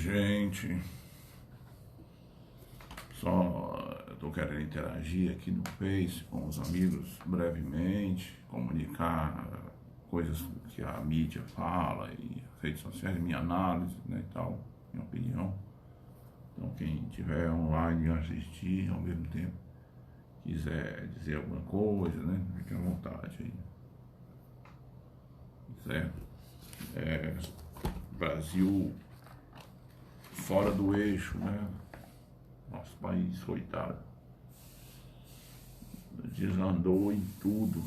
Gente, só estou querendo interagir aqui no Face com os amigos brevemente, comunicar coisas que a mídia fala e as redes sociais, minha análise, né, e tal, minha opinião. Então quem estiver online e assistir ao mesmo tempo, quiser dizer alguma coisa, né, fique à vontade aí. Certo? Brasil fora do eixo, né? Nosso país, coitado, desandou em tudo.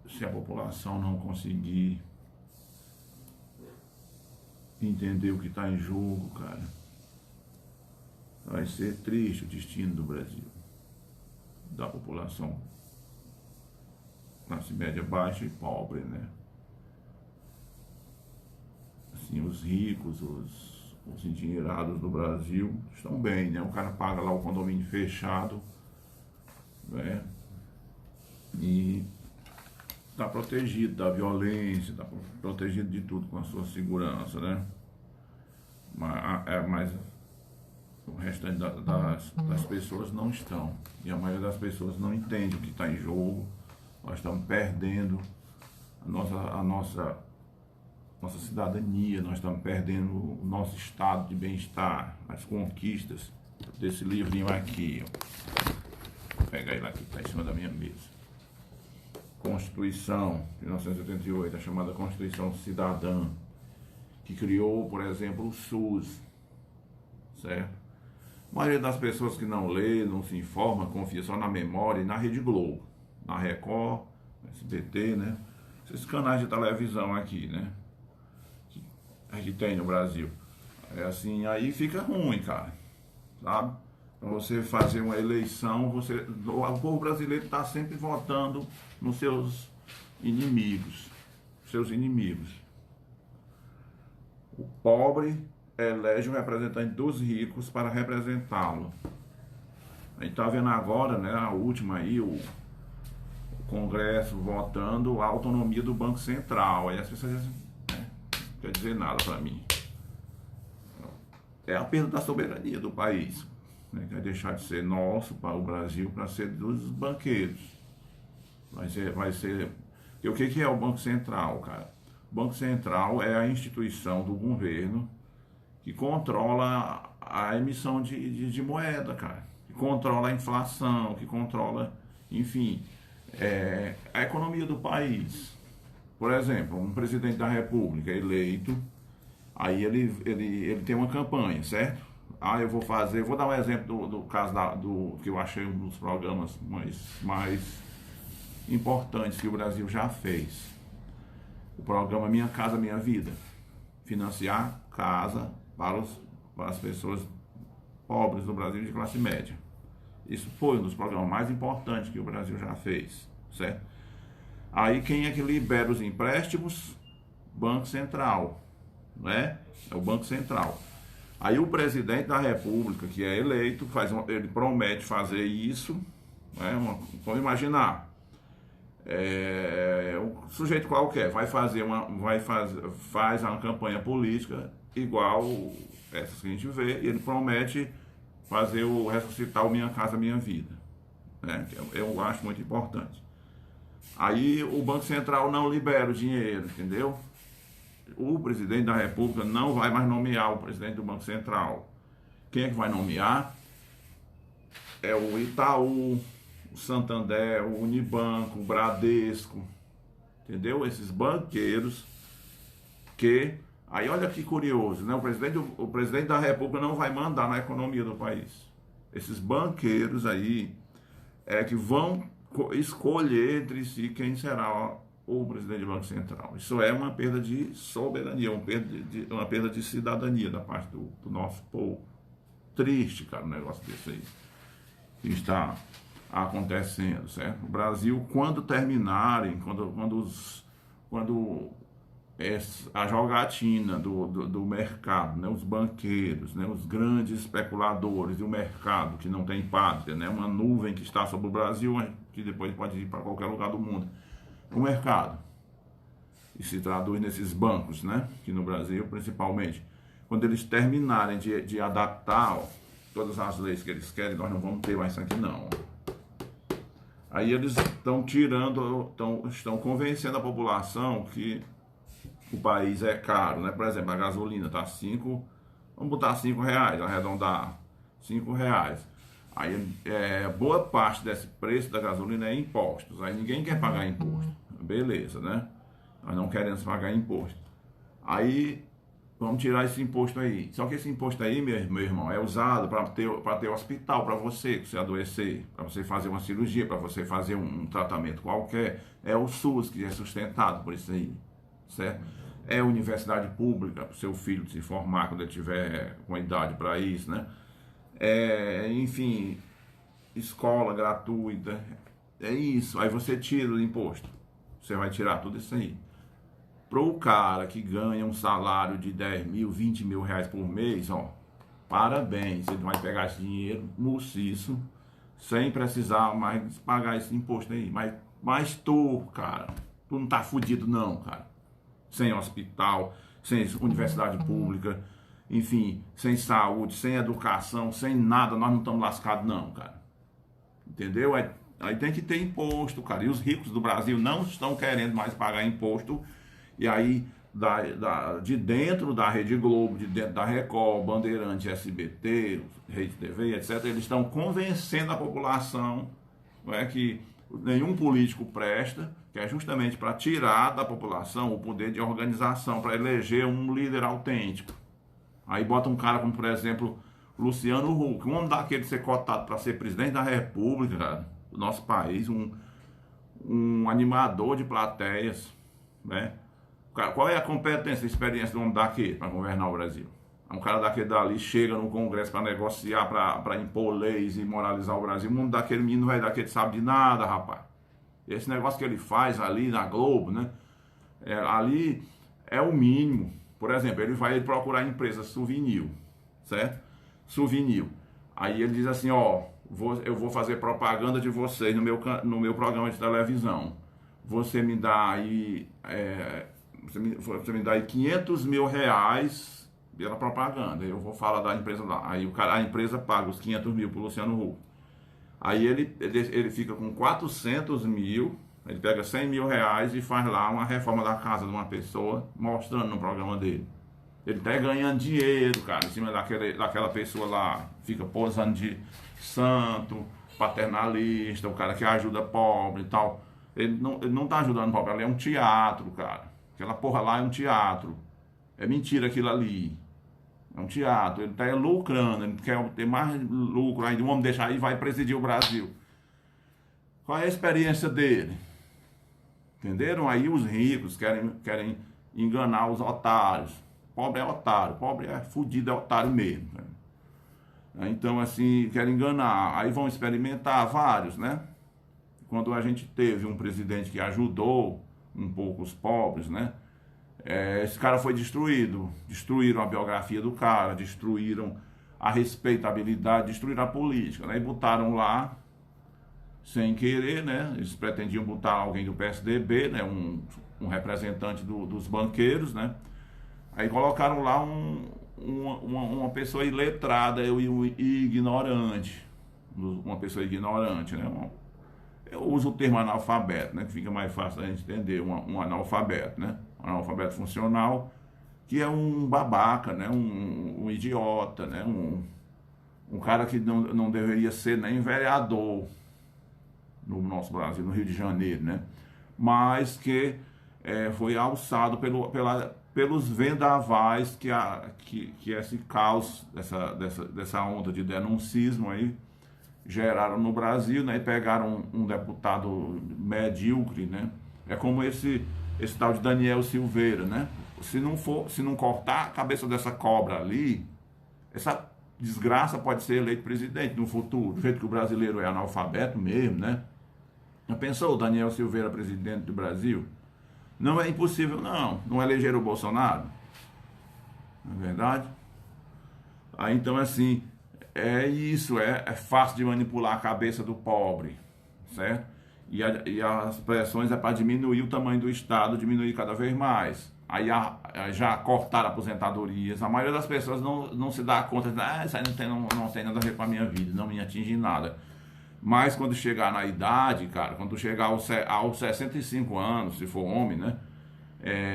Se a população não conseguir entender o que está em jogo, cara, vai ser triste o destino do Brasil, da população classe média baixa e pobre, né? Assim, os ricos, os endinheirados do Brasil estão bem, né? O cara paga lá o condomínio fechado, né? E está protegido da violência, está protegido de tudo com a sua segurança, né? Mas o restante das pessoas não estão. E a maioria das pessoas não entende o que está em jogo. Nós estamos perdendo a nossa cidadania, nós estamos perdendo o nosso estado de bem-estar, as conquistas desse livrinho aqui, ó. Vou pegar ele aqui, está em cima da minha mesa. Constituição de 1988, a chamada Constituição Cidadã, que criou, por exemplo, o SUS, certo? A maioria das pessoas que não lê, não se informa, confia só na memória e na Rede Globo, na Record, SBT, né? Esses canais de televisão aqui, né? Que tem no Brasil. É assim, aí fica ruim, cara, sabe? Pra você fazer uma eleição, o povo brasileiro está sempre votando nos seus inimigos. O pobre elege um representante dos ricos para representá-lo. A gente tá vendo agora, né, a última aí, o Congresso votando a autonomia do Banco Central. Aí as pessoas dizem, não quer dizer nada para mim. É a perda da soberania do país, né? Quer deixar de ser nosso para o Brasil para ser dos banqueiros. Vai ser. E o que é o Banco Central, cara? O Banco Central é a instituição do governo que controla a emissão de moeda, cara. Que controla a inflação, que controla, enfim, a economia do país. Por exemplo, um presidente da República eleito, aí ele tem uma campanha, certo? Vou dar um exemplo do caso do que eu achei um dos programas mais importantes que o Brasil já fez. O programa Minha Casa Minha Vida. Financiar casa para as pessoas pobres do Brasil de classe média. Isso foi um dos programas mais importantes que o Brasil já fez, certo? Aí quem é que libera os empréstimos? Banco Central, né? É o Banco Central. Aí o presidente da República, que é eleito, ele promete fazer isso, né? Vamos imaginar, um sujeito qualquer faz uma campanha política igual essas que a gente vê, e ele promete ressuscitar o Minha Casa Minha Vida, né? Eu acho muito importante. Aí o Banco Central não libera o dinheiro, entendeu? O presidente da República não vai mais nomear o presidente do Banco Central. Quem é que vai nomear? É o Itaú, o Santander, o Unibanco, o Bradesco, entendeu? Esses banqueiros que... Aí olha que curioso, né? O presidente da República não vai mandar na economia do país. Esses banqueiros aí que vão escolher entre si quem será o presidente do Banco Central. Isso é uma perda de soberania, uma perda de cidadania da parte do nosso povo. Triste, cara, um negócio desse aí que está acontecendo, certo? O Brasil, quando terminarem, quando a jogatina do mercado, né, os banqueiros, né, os grandes especuladores e o mercado que não tem pátria, né, uma nuvem que está sobre o Brasil, que depois pode ir para qualquer lugar do mundo. O mercado e se traduz nesses bancos, né? Que no Brasil, principalmente, quando eles terminarem de adaptar, ó, todas as leis que eles querem, nós não vamos ter mais isso aqui não. Aí eles estão tirando, estão convencendo a população que o país é caro, né? Por exemplo, a gasolina está 5, vamos botar 5 reais, arredondar, 5 reais. Aí boa parte desse preço da gasolina é impostos. Aí ninguém quer pagar imposto. Beleza, né? Nós não queremos pagar imposto. Aí vamos tirar esse imposto aí. Só que esse imposto aí, meu irmão, é usado para ter hospital para você, que você adoecer, para você fazer uma cirurgia, para você fazer um tratamento qualquer. É o SUS que é sustentado por isso aí, certo? É a universidade pública para o seu filho se formar quando ele tiver com idade para isso, né? Enfim, escola gratuita, é isso. Aí você tira o imposto, você vai tirar tudo isso aí. Para o cara que ganha um salário de 10 mil, 20 mil reais por mês, ó, parabéns, ele vai pegar esse dinheiro, muciço, sem precisar mais pagar esse imposto aí. Mas tu, cara, tu não tá fudido não, cara. Sem hospital, sem universidade pública, enfim, sem saúde, sem educação, sem nada, nós não estamos lascados não, cara. Entendeu? Aí tem que ter imposto, cara. E os ricos do Brasil não estão querendo mais pagar imposto. E aí, de dentro da Rede Globo, de dentro da Record, Bandeirante, SBT, Rede TV, etc., eles estão convencendo a população, não é, que nenhum político presta, que é justamente para tirar da população o poder de organização, para eleger um líder autêntico. Aí bota um cara como, por exemplo, Luciano Huck, um homem daquele ser cotado para ser presidente da República, cara, do nosso país, um animador de plateias, né? Qual é a competência, a experiência do homem daquele para governar o Brasil? Um cara daquele dali chega no Congresso para negociar, para impor leis e moralizar o Brasil. O homem daquele menino velho daquele sabe de nada, rapaz. Esse negócio que ele faz ali na Globo, né? Ali é o mínimo. Por exemplo, ele vai procurar a empresa Souvenir, certo? Souvenir. Aí ele diz assim, ó, eu vou fazer propaganda de vocês no meu programa de televisão. Você me dá aí... Você me dá aí 500 mil reais pela propaganda. Eu vou falar da empresa lá. Aí a empresa paga os 500 mil pro Luciano Huck. Aí ele fica com 400 mil, ele pega 100 mil reais e faz lá uma reforma da casa de uma pessoa, mostrando no programa dele. Ele tá ganhando dinheiro, cara, em cima daquela pessoa lá. Fica posando de santo, paternalista, o cara que ajuda pobre e tal. Ele não tá ajudando pobre, ali é um teatro, cara. Aquela porra lá é um teatro. É mentira aquilo ali. É um teatro. Ele está lucrando. Ele quer ter mais lucro ainda. Um homem deixar aí e vai presidir o Brasil. Qual é a experiência dele? Entenderam? Aí os ricos querem enganar os otários. Pobre é otário. Pobre é fudido, é otário mesmo. Então, assim, querem enganar. Aí vão experimentar vários, né? Quando a gente teve um presidente que ajudou um pouco os pobres, né? Esse cara foi destruído. Destruíram a biografia do cara, destruíram a respeitabilidade, destruíram a política, né? E botaram lá, sem querer, né? Eles pretendiam botar alguém do PSDB, né? Um representante dos banqueiros, né? Aí colocaram lá uma pessoa iletrada e ignorante. Uma pessoa ignorante, né? Eu uso o termo analfabeto, né? Que fica mais fácil a gente entender, um analfabeto, né? Um analfabeto funcional, que é um babaca, né? Um idiota, né? Um cara que não deveria ser nem vereador no nosso Brasil, no Rio de Janeiro, né? Mas que foi alçado pelos vendavais que esse caos, dessa onda de denuncismo aí, geraram no Brasil, né? E pegaram um deputado medíocre, né? É como esse tal de Daniel Silveira, né? Se não cortar a cabeça dessa cobra ali, essa desgraça pode ser eleito presidente no futuro, do jeito que o brasileiro é analfabeto mesmo, né? Já pensou o Daniel Silveira presidente do Brasil? Não é impossível, não eleger o Bolsonaro, não é verdade? Aí então, assim, é fácil de manipular a cabeça do pobre, certo? E as pressões é para diminuir o tamanho do Estado, diminuir cada vez mais. Aí já cortaram aposentadorias. A maioria das pessoas não se dá conta, isso aí não tem nada a ver com a minha vida, não me atinge em nada. Mas quando chegar na idade, cara, quando chegar aos 65 anos, se for homem, né?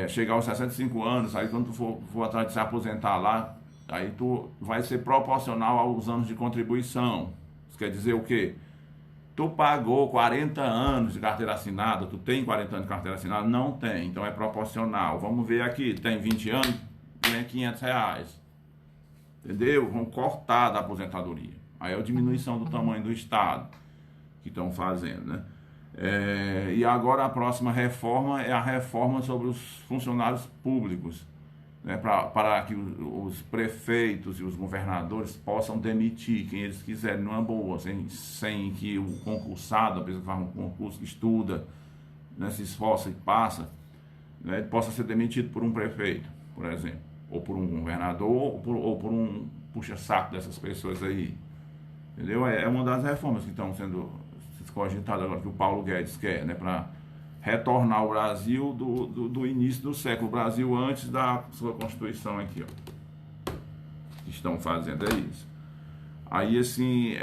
Chegar aos 65 anos, aí quando tu for atrás de se aposentar lá, aí tu vai ser proporcional aos anos de contribuição. Isso quer dizer o quê? Tu pagou 40 anos de carteira assinada, tu tem 40 anos de carteira assinada? Não tem, então é proporcional. Vamos ver aqui, tem 20 anos, ganha R$ 500. Entendeu? Vão cortar da aposentadoria. Aí é a diminuição do tamanho do Estado que estão fazendo, né? E agora a próxima reforma é a reforma sobre os funcionários públicos, né, para que os prefeitos e os governadores possam demitir quem eles quiserem numa boa, sem que o concursado, a pessoa que faz um concurso, que estuda, né, se esforça e passa, né, possa ser demitido por um prefeito, por exemplo, ou por um governador, ou por um puxa-saco dessas pessoas aí. Entendeu? É uma das reformas que estão sendo cogitadas agora, que o Paulo Guedes quer, né, para retornar o Brasil do início do século, o Brasil antes da sua Constituição aqui, ó. Que estão fazendo é isso. Aí, assim,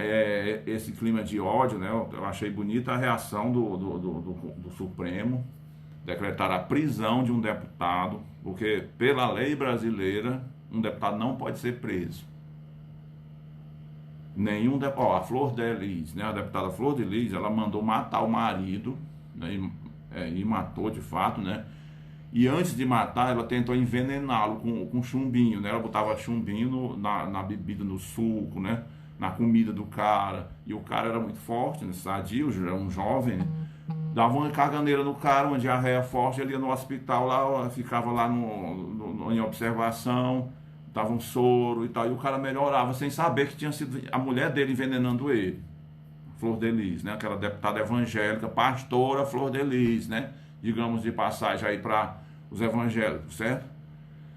esse clima de ódio, né, eu achei bonita a reação do Supremo, decretar a prisão de um deputado, porque pela lei brasileira, um deputado não pode ser preso. Nenhum deputado, a Flor de Lis, né, a deputada Flor de Lis, ela mandou matar o marido, né, e matou de fato, né? E antes de matar, ela tentou envenená-lo com chumbinho, né? Ela botava chumbinho na bebida, no suco, né? Na comida do cara. E o cara era muito forte, né? Sadio, era um jovem, né? Dava uma caganeira no cara, uma diarreia forte, ele ia no hospital lá, ficava lá em observação, dava um soro e tal, e o cara melhorava sem saber que tinha sido a mulher dele envenenando ele. Flor de Lis, né? Aquela deputada evangélica, pastora Flor de Lis, né? Digamos de passagem aí para os evangélicos, certo?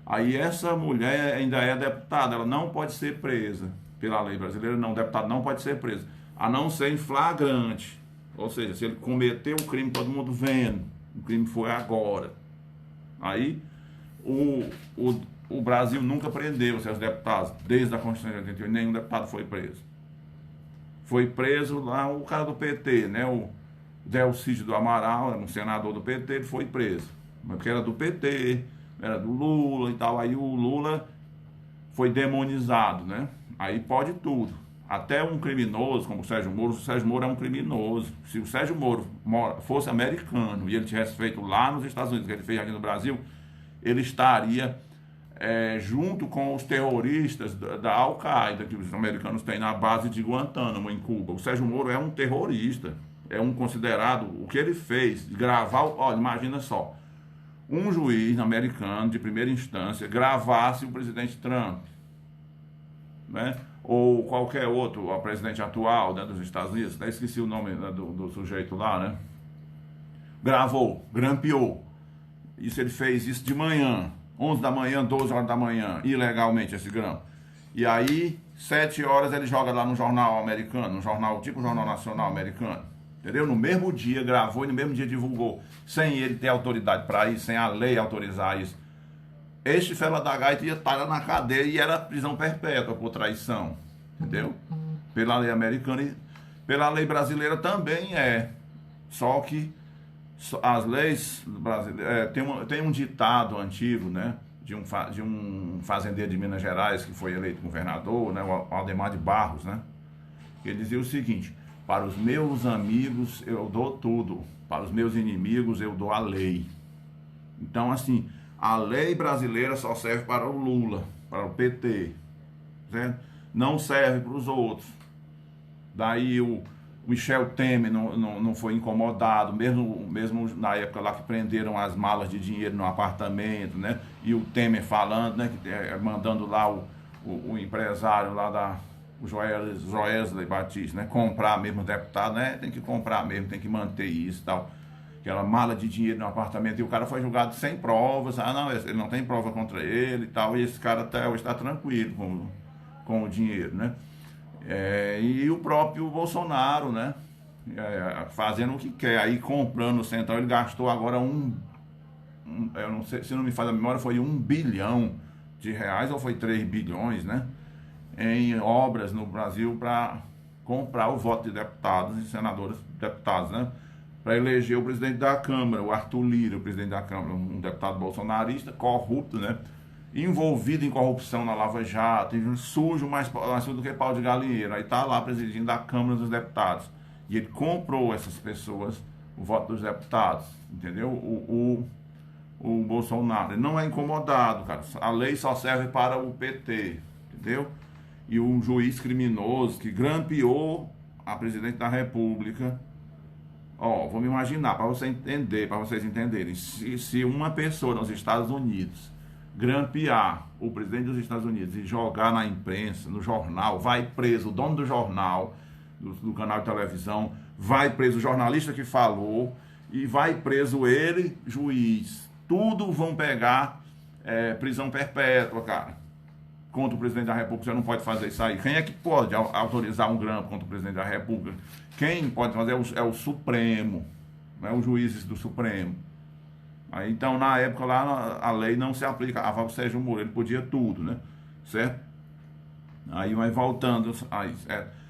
Aí essa mulher ainda é deputada, ela não pode ser presa pela lei brasileira, não, o deputado não pode ser preso, a não ser em flagrante, ou seja, se ele cometeu o crime, todo mundo vendo, o crime foi agora. Aí o Brasil nunca prendeu seus deputados, desde a Constituição de 88, nenhum deputado foi preso. Foi preso lá o cara do PT, né? O Delcídio do Amaral, era um senador do PT, ele foi preso. Porque era do PT, era do Lula e tal. Aí o Lula foi demonizado, né? Aí pode tudo. Até um criminoso, como o Sérgio Moro é um criminoso. Se o Sérgio Moro fosse americano e ele tivesse feito lá nos Estados Unidos, que ele fez aqui no Brasil, ele estaria junto com os terroristas da Al-Qaeda, que os americanos têm na base de Guantánamo, em Cuba. O Sérgio Moro é um terrorista, é um considerado, o que ele fez, gravar, olha, imagina só, um juiz americano de primeira instância gravasse o presidente Trump, né? Ou qualquer outro, o presidente atual, né, dos Estados Unidos, até esqueci o nome, né, do sujeito lá, né? Gravou, grampeou. Isso ele fez isso de manhã, 11 da manhã, 12 horas da manhã, ilegalmente esse grampo. E aí, 7 horas ele joga lá no jornal americano, no jornal, tipo Jornal Nacional americano. Entendeu? No mesmo dia gravou e no mesmo dia divulgou, sem ele ter autoridade para isso, sem a lei autorizar isso. Este fela da gaita ia estar na cadeia e era prisão perpétua por traição. Entendeu? Pela lei americana e pela lei brasileira também é. Só que as leis brasileiras, tem um ditado antigo, né, de um fazendeiro de Minas Gerais que foi eleito governador, né, o Aldemar de Barros, né, que ele dizia o seguinte: para os meus amigos eu dou tudo, para os meus inimigos eu dou a lei. Então, assim, a lei brasileira só serve para o Lula, para o PT, certo? Não serve para os outros. Daí o Michel Temer não foi incomodado, mesmo na época lá que prenderam as malas de dinheiro no apartamento, né? E o Temer falando, né? Mandando lá o empresário lá o Joesley Batista, né? Comprar mesmo o deputado, né? Tem que comprar mesmo, tem que manter isso e tal. Aquela mala de dinheiro no apartamento, e o cara foi julgado sem provas. Não, ele não tem prova contra ele e tal, e esse cara até hoje está tranquilo com o dinheiro, né? E o próprio Bolsonaro, né? fazendo o que quer, aí comprando o Centrão. Ele gastou agora eu não sei, se não me falha a memória, foi 1 bilhão de reais, ou foi 3 bilhões, né? Em obras no Brasil para comprar o voto de deputados e senadores, deputados, né? Para eleger o presidente da Câmara, o Arthur Lira, o presidente da Câmara, um deputado bolsonarista, corrupto, né? Envolvido em corrupção na Lava Jato, sujo mais sujo do que pau de galinheiro. Aí tá lá presidindo a Câmara dos Deputados. E ele comprou essas pessoas, o voto dos deputados, entendeu? O Bolsonaro, ele não é incomodado, cara. A lei só serve para o PT, entendeu? E um juiz criminoso que grampeou a presidente da República. Ó, vamos imaginar, para você entender, para vocês entenderem, se uma pessoa nos Estados Unidos grampear o presidente dos Estados Unidos e jogar na imprensa, no jornal, vai preso o dono do jornal, do canal de televisão, vai preso o jornalista que falou, e vai preso ele, juiz. Tudo vão pegar prisão perpétua, cara. Contra o presidente da República, você não pode fazer isso aí. Quem é que pode autorizar um grampo contra o presidente da República? Quem pode fazer é o Supremo, né? Os juízes do Supremo. Aí, então, na época lá, a lei não se aplicava ao Sérgio Moro, ele podia tudo, né? Certo? Aí vai voltando,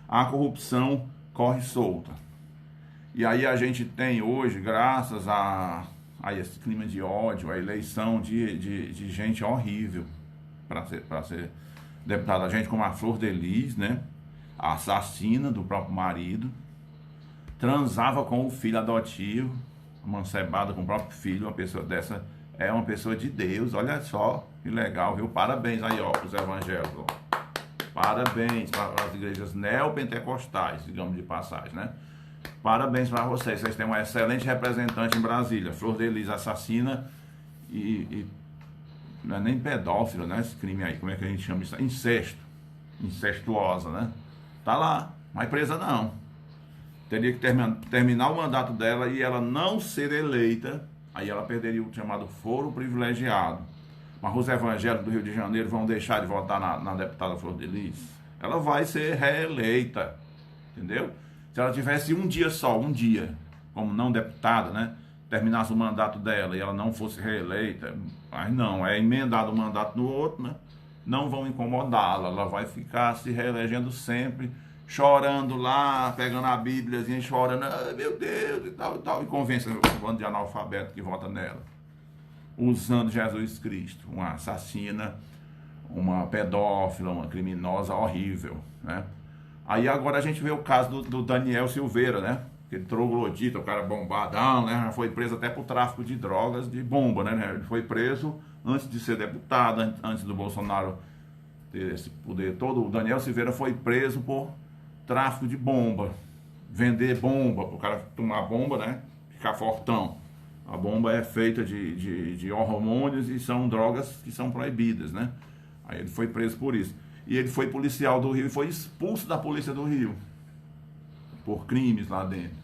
a corrupção corre solta. E aí a gente tem hoje, graças a esse clima de ódio, a eleição de gente horrível para ser deputada. Gente como a Flor de Lis, né? A assassina do próprio marido, transava com o filho adotivo, amancebada com o próprio filho. Uma pessoa dessa é uma pessoa de Deus. Olha só que legal, viu? Parabéns aí, ó, para os evangélicos. Parabéns para as igrejas neopentecostais, digamos de passagem, né? Parabéns para vocês. Vocês têm uma excelente representante em Brasília. Flor de Lis, assassina e não é nem pedófilo, né? Esse crime aí, como é que a gente chama isso? Incesto. Incestuosa, né? Tá lá, mas presa não. Teria que terminar o mandato dela e ela não ser eleita, aí ela perderia o chamado foro privilegiado. Mas os evangélicos do Rio de Janeiro vão deixar de votar na deputada Flor de Lis? Ela vai ser reeleita, entendeu? Se ela tivesse um dia só, como não deputada, né? Terminasse o mandato dela e ela não fosse reeleita, mas não, é emendado o mandato no outro, né? Não vão incomodá-la, ela vai ficar se reelegendo sempre, chorando lá, pegando a Bíbliazinha, chorando, meu Deus, e tal, e convence o bando de analfabeto que vota nela. Usando Jesus Cristo, uma assassina, uma pedófila, uma criminosa horrível, né? Aí agora a gente vê o caso do Daniel Silveira, né? Aquele troglodita, o cara bombadão, né? Já foi preso até por tráfico de drogas, de bomba, né? Ele foi preso antes de ser deputado, antes do Bolsonaro ter esse poder todo. O Daniel Silveira foi preso por tráfico de bomba, vender bomba, o cara tomar bomba, né? Ficar fortão. A bomba é feita de hormônios e são drogas que são proibidas, né? Aí ele foi preso por isso. E ele foi policial do Rio e foi expulso da polícia do Rio por crimes lá dentro,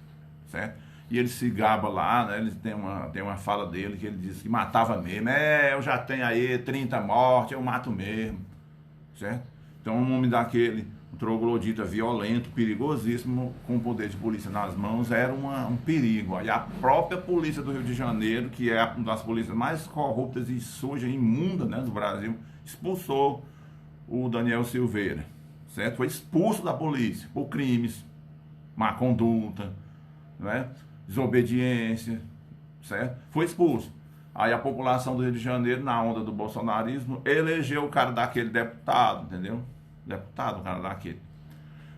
certo? E ele se gaba lá, né? Ele tem uma fala dele que ele diz que matava mesmo. Eu já tenho aí 30 mortes, eu mato mesmo, certo? Então um homem daquele, um troglodita violento, perigosíssimo, com o poder de polícia nas mãos, era um perigo. Aí a própria polícia do Rio de Janeiro, que é uma das polícias mais corruptas e sujas e imundas, né, do Brasil, expulsou o Daniel Silveira, certo? Foi expulso da polícia por crimes, má conduta, né? Desobediência, certo? Foi expulso. Aí a população do Rio de Janeiro, na onda do bolsonarismo, elegeu o cara daquele deputado, entendeu? Deputado, o cara daquele.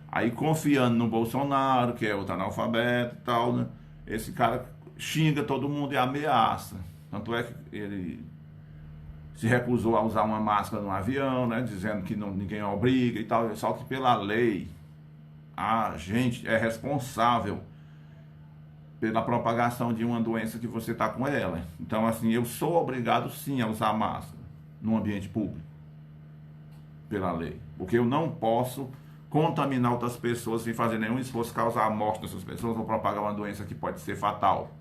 Aí confiando no Bolsonaro, que é outro analfabeto e tal, né? Esse cara xinga todo mundo e ameaça. Tanto é que ele se recusou a usar uma máscara no avião, né? Dizendo que ninguém obriga e tal. Só que pela lei, a gente é responsável pela propagação de uma doença que você está com ela. Então, assim, eu sou obrigado sim a usar máscara no ambiente público, pela lei. Porque eu não posso contaminar outras pessoas sem fazer nenhum esforço, causar a morte dessas pessoas ou propagar uma doença que pode ser fatal.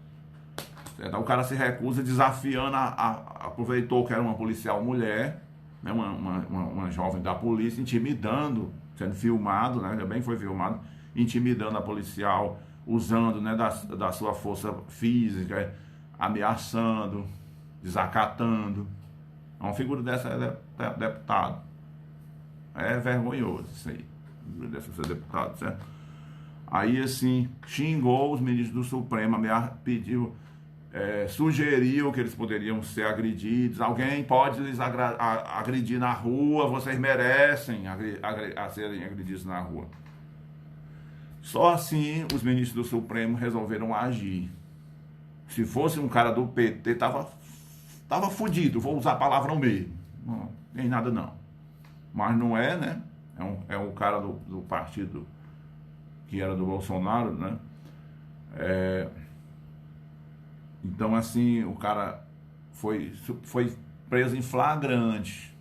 Então o cara se recusa, desafiando, aproveitou que era uma policial mulher, né, uma jovem da polícia, intimidando, sendo filmado, né, ainda bem que foi filmado, intimidando a policial usando, né, da sua força física, ameaçando, desacatando. Uma figura dessa é deputado. É vergonhoso isso aí, dessa ser deputado, certo? Aí, assim, xingou os ministros do Supremo, pediu, sugeriu que eles poderiam ser agredidos. Alguém pode lhes agredir na rua, vocês merecem serem agredidos na rua. Só assim os ministros do Supremo resolveram agir. Se fosse um cara do PT, tava fudido, vou usar a palavra mesmo. Não tem nada não. Mas não é, né? É um cara do partido que era do Bolsonaro, né? Então, assim, o cara foi preso em flagrante.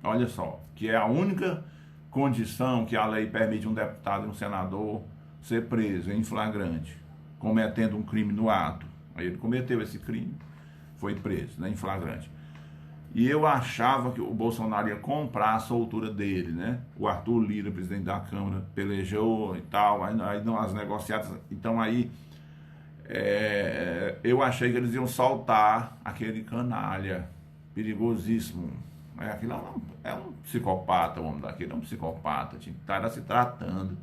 Olha só, que é a única condição que a lei permite um deputado e um senador ser preso em flagrante, cometendo um crime no ato. Aí ele cometeu esse crime, foi preso, né, em flagrante. E eu achava que o Bolsonaro ia comprar a soltura dele, né? O Arthur Lira, presidente da Câmara, pelejou e tal, aí não, as negociadas. Então aí eu achei que eles iam soltar aquele canalha perigosíssimo. Aquilo é um psicopata, o homem daquele é um psicopata, tinha que estar se tratando,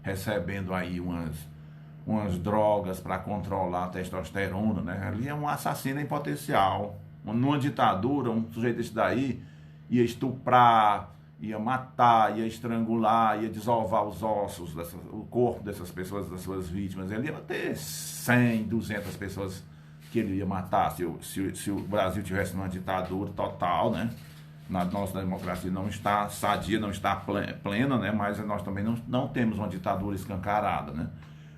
recebendo aí umas drogas para controlar a testosterona, né? Ali é um assassino em potencial. Numa ditadura, um sujeito desse daí ia estuprar, ia matar, ia estrangular, ia desovar os ossos, o corpo dessas pessoas, das suas vítimas. Ele ia ter 100, 200 pessoas que ele ia matar se o Brasil tivesse numa ditadura total, né? Na nossa democracia não está sadia, não está plena, né? Mas nós também não temos uma ditadura escancarada, né?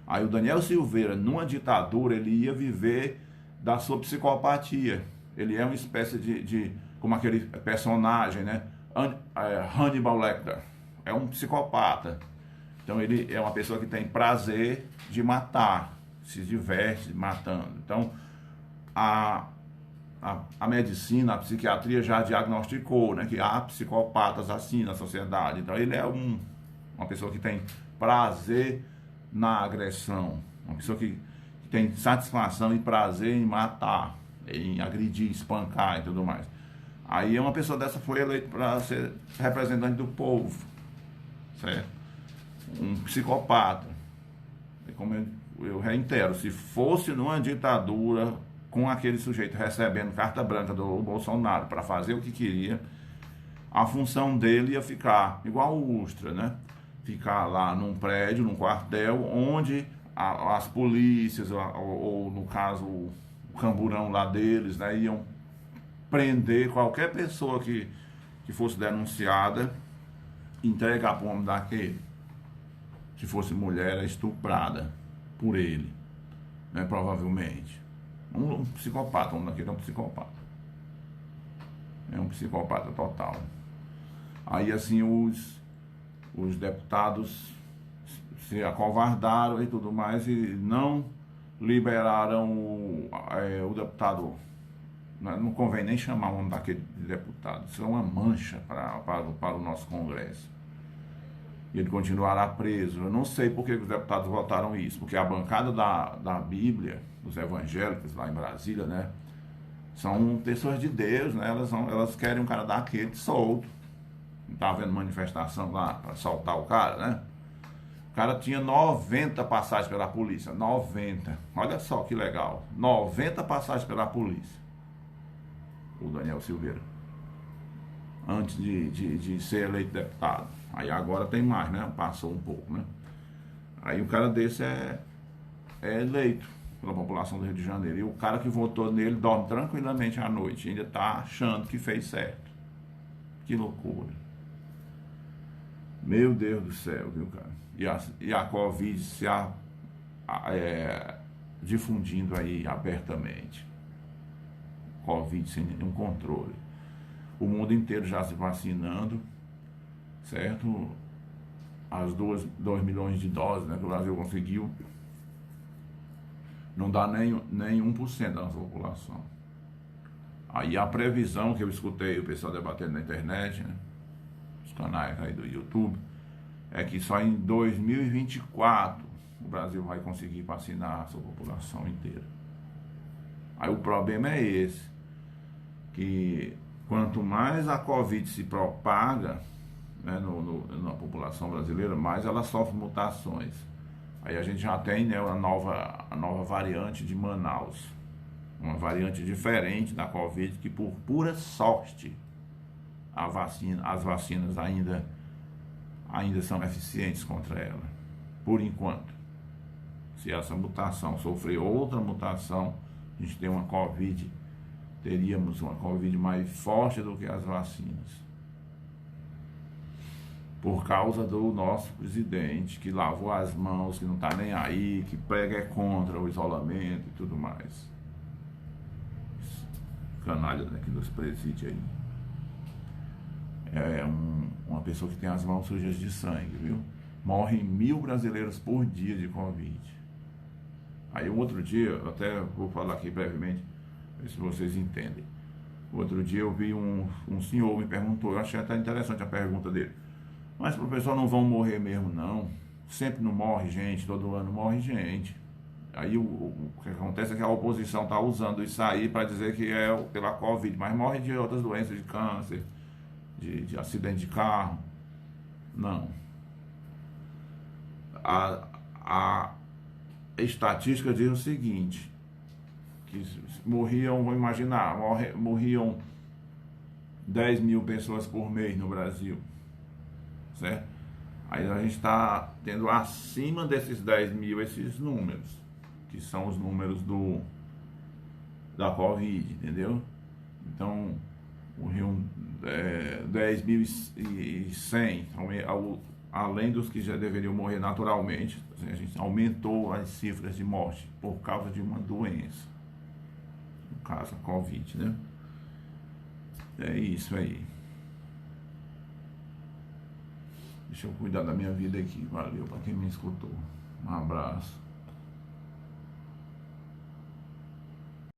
Aí o Daniel Silveira, numa ditadura, ele ia viver da sua psicopatia. Ele é uma espécie como aquele personagem, né? Hannibal Lecter. É um psicopata. Então ele é uma pessoa que tem prazer de matar, se diverte matando. Então a medicina, a psiquiatria já diagnosticou, né, que há psicopatas assim na sociedade. Então ele é uma pessoa que tem prazer na agressão, uma pessoa que tem satisfação e prazer em matar, em agredir, espancar e tudo mais. Aí uma pessoa dessa foi eleita para ser representante do povo, certo? Um psicopata. E como eu reitero, se fosse numa ditadura com aquele sujeito recebendo carta branca do Bolsonaro para fazer o que queria, a função dele ia ficar igual o Ustra, né? Ficar lá num prédio, num quartel, onde as polícias, ou no caso o camburão lá deles, né, iam prender qualquer pessoa que fosse denunciada, entregar para o homem daquele. Se fosse mulher, era estuprada por ele, né, provavelmente. Um psicopata, o homem daquele é um psicopata. É um psicopata total. Aí assim os deputados se acovardaram e tudo mais e não liberaram o deputado. Não convém nem chamar o nome daquele deputado. Isso é uma mancha para o nosso Congresso. E ele continuará preso. Eu não sei por que os deputados votaram isso, porque a bancada da Bíblia, dos evangélicos lá em Brasília, né, são pessoas de Deus, né, elas querem um cara daquele solto. Não está havendo manifestação lá para soltar o cara, né? O cara tinha 90 passagens pela polícia. 90. Olha só que legal. 90 passagens pela polícia. O Daniel Silveira. Antes de ser eleito deputado. Aí agora tem mais, né? Passou um pouco, né? Aí o cara desse é eleito pela população do Rio de Janeiro. E o cara que votou nele dorme tranquilamente à noite. Ainda está achando que fez certo. Que loucura. Meu Deus do céu, viu, cara? E a Covid se difundindo aí abertamente. Covid sem nenhum controle. O mundo inteiro já se vacinando, certo? As 2 milhões de doses, né, que o Brasil conseguiu, não dá nem 1% da nossa população. Aí a previsão que eu escutei o pessoal debatendo na internet, né, os canais aí do YouTube, é que só em 2024 o Brasil vai conseguir vacinar a sua população inteira. Aí o problema é esse, que quanto mais a Covid se propaga, né, na população brasileira, mais ela sofre mutações. Aí a gente já tem, né, a nova variante de Manaus, uma variante diferente da Covid, que por pura sorte as vacinas ainda são eficientes contra ela, por enquanto. Se essa mutação sofrer outra mutação, a gente tem teríamos uma Covid mais forte do que as vacinas. Por causa do nosso presidente, que lavou as mãos, que não está nem aí, que prega contra o isolamento e tudo mais. Canalha, né, que nos preside aí. É uma pessoa que tem as mãos sujas de sangue, viu? Morrem 1.000 brasileiros por dia de Covid. Aí um outro dia, eu até vou falar aqui brevemente, ver se vocês entendem. Outro dia eu vi um senhor me perguntou, eu achei até interessante a pergunta dele. Mas, professor, não vão morrer mesmo, não? Sempre não morre gente, todo ano morre gente. Aí o que acontece é que a oposição está usando isso aí para dizer que é pela Covid, mas morre de outras doenças, de câncer, de acidente de carro. Não. A estatística diz o seguinte, que morriam, vou imaginar, morriam 10.000 pessoas por mês no Brasil. Certo? Aí a gente está tendo acima desses 10.000 esses números, que são os números da Covid, entendeu? Então, morriam 10.100, além dos que já deveriam morrer naturalmente. A gente aumentou as cifras de morte por causa de uma doença, no caso a Covid, né? É isso aí. Deixa eu cuidar da minha vida aqui. Valeu para quem me escutou. Um abraço.